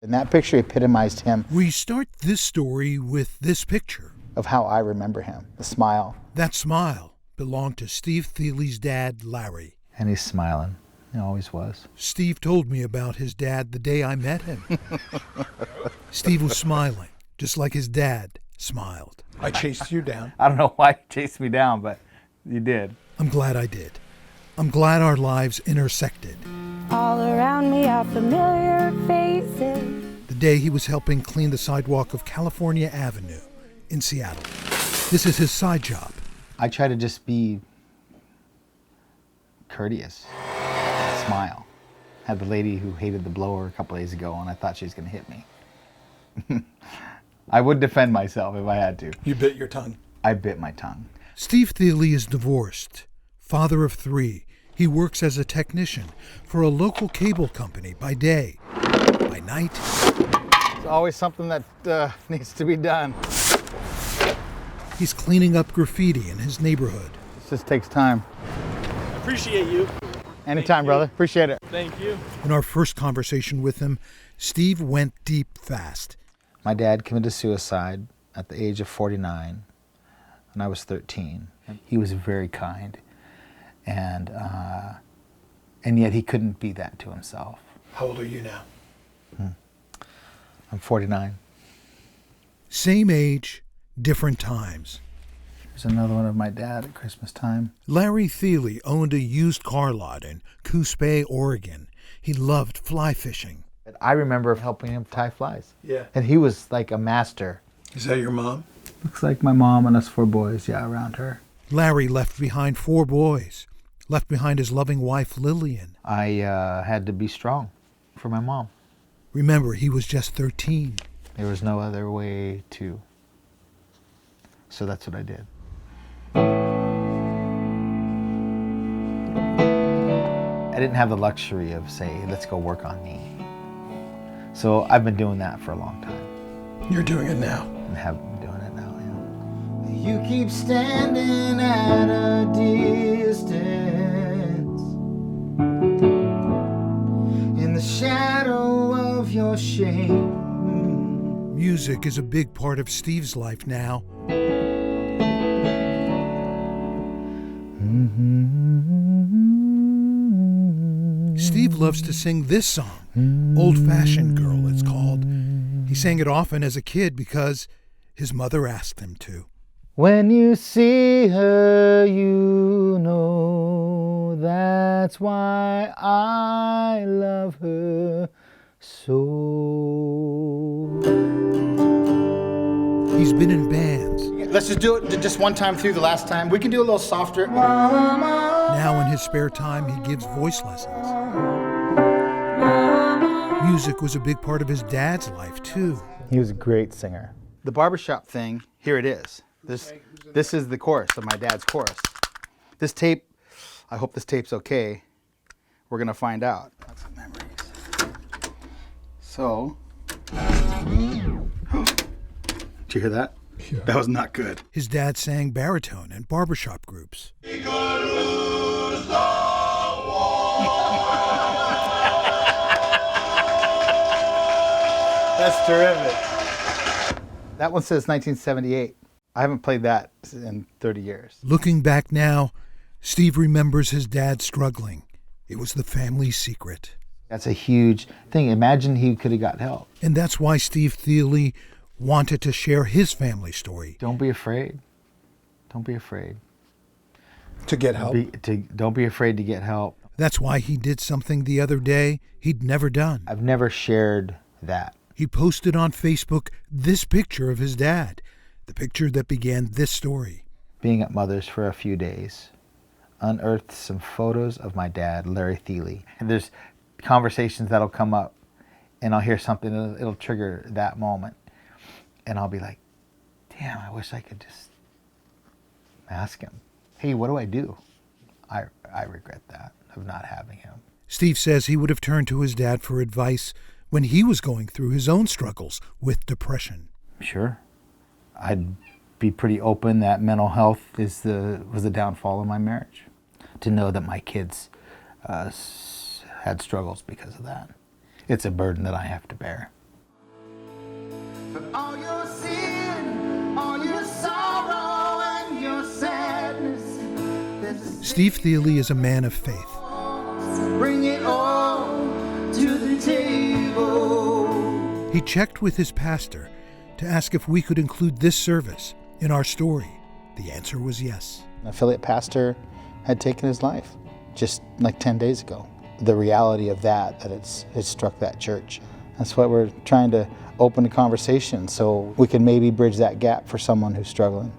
And that picture epitomized him. We start this story with this picture. Of how I remember him, the smile. That smile belonged to Steve Thiele's dad, Larry. And he's smiling. He always was. Steve told me about his dad the day I met him. Steve was smiling, just like his dad smiled. I chased you down. I don't know why you chased me down, but you did. I'm glad I did. I'm glad our lives intersected. All around me are familiar faces. The day he was helping clean the sidewalk of California Avenue in Seattle. This is his side job. I try to just be courteous, smile. Had the lady who hated the blower a couple days ago, and I thought she was going to hit me. I would defend myself if I had to. You bit your tongue. I bit my tongue. Steve Thiele is divorced, father of 3. He works as a technician for a local cable company by day. By night, It's always something that needs to be done. he's cleaning up graffiti in his neighborhood. It just takes time. Appreciate you. Anytime, brother. Appreciate it. Thank you. In our first conversation with him, Steve went deep fast. My dad committed suicide at the age of 49, and I was 13. He was very kind, and yet he couldn't be that to himself. How old are you now? I'm 49. Same age, different times. There's another one of my dad at Christmas time. Larry Thiele owned a used car lot in Coos Bay, Oregon. He loved fly fishing. I remember helping him tie flies. Yeah. And he was like a master. Is that your mom? Looks like my mom and us 4 boys, yeah, around her. Larry left behind 4 boys, left behind his loving wife, Lillian. I had to be strong for my mom. Remember, he was just 13. There was no other way to. So that's what I did. I didn't have the luxury of, say, let's go work on me. So I've been doing that for a long time. You're doing it now. And have been doing it now, yeah. You keep standing at a distance in the shadow of your shame. Music is a big part of Steve's life now. Steve loves to sing this song, Old Fashioned Girl it's called. He sang it often as a kid because his mother asked him to. When you see her, you know that's why I love her so. He's been in bands. Let's just do it just one time through the last time. We can do a little softer. Now in his spare time, he gives voice lessons. Music was a big part of his dad's life, too. He was a great singer. The barbershop thing, here it is. This is the chorus of my dad's chorus. This tape, I hope this tape's okay. We're gonna find out. Lots of memories. So, did you hear that? Yeah. That was not good. His dad sang baritone in barbershop groups. That's terrific. That one says 1978. I haven't played that in 30 years. Looking back now, Steve remembers his dad struggling. It was the family secret. That's a huge thing. Imagine he could have got help. And that's why Steve Thiele wanted to share his family story. Don't be afraid. Don't be afraid. To get help? Don't be afraid to get help. That's why he did something the other day he'd never done. I've never shared that. He posted on Facebook this picture of his dad, the picture that began this story. Being at Mother's for a few days, unearthed some photos of my dad, Larry Thiele. And there's conversations that'll come up, and I'll hear something, it'll trigger that moment. And I'll be like, damn, I wish I could just ask him, hey, what do I do? I regret that, of not having him. Steve says he would have turned to his dad for advice when he was going through his own struggles with depression. Sure. I'd be pretty open that mental health was the downfall of my marriage. To know that my kids had struggles because of that. It's a burden that I have to bear. Steve Thiele is a man of faith. Bring it all to the table. He checked with his pastor to ask if we could include this service in our story. The answer was yes. An affiliate pastor had taken his life just like 10 days ago. The reality of that it struck that church. That's what we're trying to open a conversation so we can maybe bridge that gap for someone who's struggling.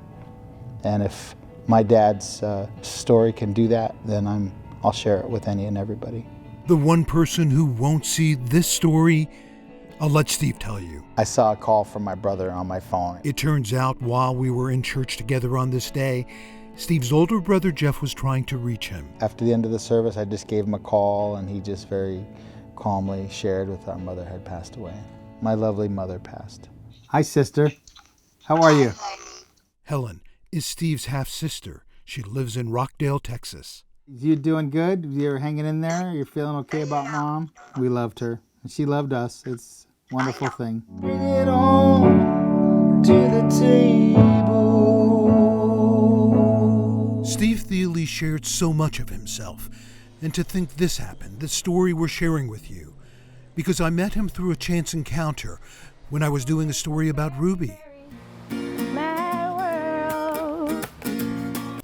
And if my dad's story can do that, then I'll share it with any and everybody. The one person who won't see this story, I'll let Steve tell you. I saw a call from my brother on my phone. It turns out while we were in church together on this day, Steve's older brother Jeff was trying to reach him. After the end of the service, I just gave him a call, and he just very calmly shared with our mother had passed away. My lovely mother passed. Hi, sister. How are you? Helen is Steve's half-sister. She lives in Rockdale, Texas. You doing good? You're hanging in there? You're feeling okay about Mom? We loved her, and she loved us. It's a wonderful thing. Bring it on to the table. Steve Thiele shared so much of himself, and to think this happened, the story we're sharing with you, because I met him through a chance encounter when I was doing a story about Ruby.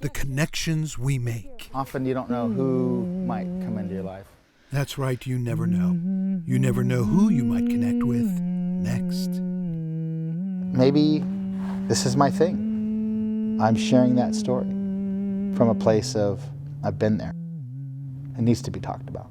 The connections we make. Often you don't know who might come into your life. That's right, you never know. You never know who you might connect with next. Maybe this is my thing. I'm sharing that story from a place of, I've been there. It needs to be talked about.